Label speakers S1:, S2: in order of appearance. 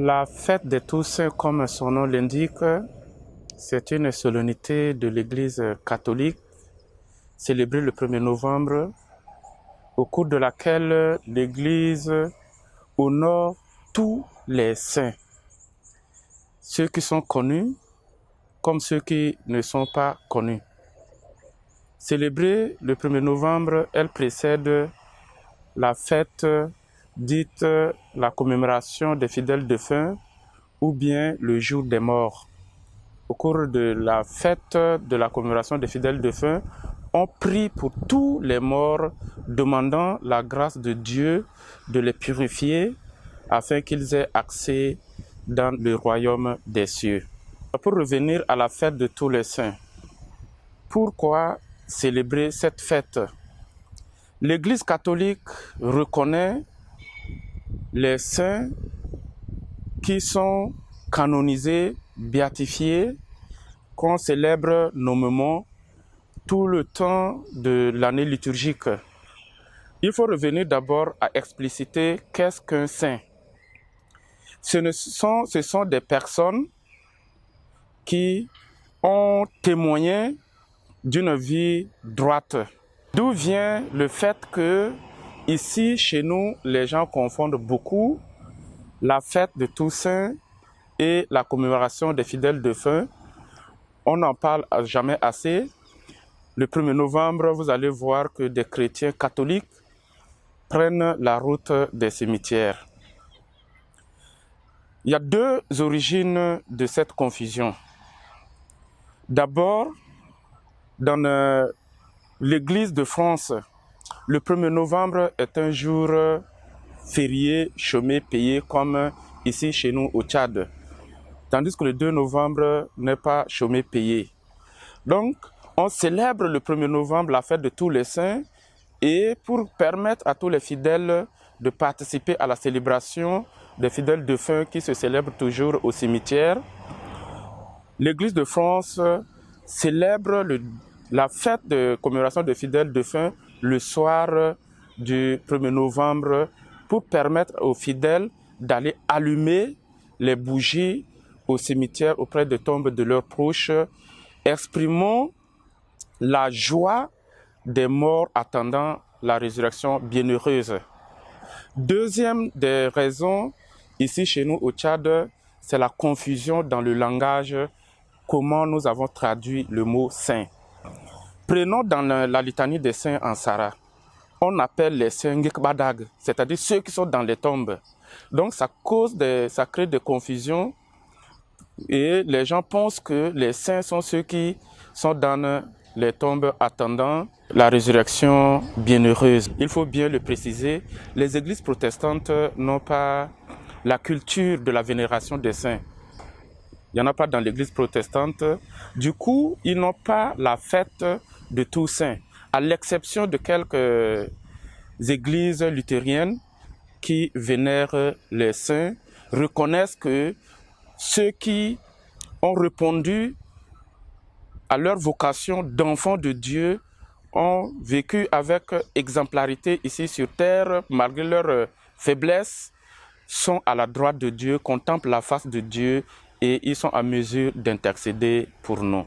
S1: La fête des Toussaints, comme son nom l'indique, c'est une solennité de l'Église catholique célébrée le 1er novembre, au cours de laquelle l'Église honore tous les saints, ceux qui sont connus comme ceux qui ne sont pas connus. Célébrée le 1er novembre, elle précède la fête dite la commémoration des fidèles défunts ou bien le jour des morts. Au cours de la fête de la commémoration des fidèles défunts, on prie pour tous les morts, demandant la grâce de Dieu de les purifier afin qu'ils aient accès dans le royaume des cieux. Pour revenir à la fête de tous les saints, pourquoi célébrer cette fête? L'Église catholique reconnaît les saints qui sont canonisés, béatifiés, qu'on célèbre nommément tout le temps de l'année liturgique. Il faut revenir d'abord à expliciter qu'est-ce qu'un saint. Ce sont des personnes qui ont témoigné d'une vie droite. D'où vient le fait que, ici, chez nous, les gens confondent beaucoup la fête de Toussaint et la commémoration des fidèles défunts. On n'en parle jamais assez. Le 1er novembre, vous allez voir que des chrétiens catholiques prennent la route des cimetières. Il y a deux origines de cette confusion. D'abord, dans l'Église de France, le 1er novembre est un jour férié, chômé, payé, comme ici chez nous au Tchad. Tandis que le 2 novembre n'est pas chômé, payé. Donc, on célèbre le 1er novembre la fête de tous les saints et pour permettre à tous les fidèles de participer à la célébration des fidèles défunts qui se célèbrent toujours au cimetière, l'Église de France célèbre la fête de commémoration des fidèles défunts le soir du 1er novembre pour permettre aux fidèles d'aller allumer les bougies au cimetière auprès des tombes de leurs proches, exprimant la joie des morts attendant la résurrection bienheureuse. Deuxième des raisons, ici chez nous au Tchad, c'est la confusion dans le langage, comment nous avons traduit le mot saint. Prenons dans la litanie des saints en Sara, on appelle les saints Ngekbadag, c'est-à-dire ceux qui sont dans les tombes. Donc ça crée des confusions et les gens pensent que les saints sont ceux qui sont dans les tombes attendant la résurrection bienheureuse. Il faut bien le préciser, les églises protestantes n'ont pas la culture de la vénération des saints. Il n'y en a pas dans l'église protestante. Du coup, ils n'ont pas la fête de Toussaint, à l'exception de quelques églises luthériennes qui vénèrent les saints, reconnaissent que ceux qui ont répondu à leur vocation d'enfants de Dieu ont vécu avec exemplarité ici sur terre, malgré leur faiblesse, sont à la droite de Dieu, contemplent la face de Dieu et ils sont en mesure d'intercéder pour nous.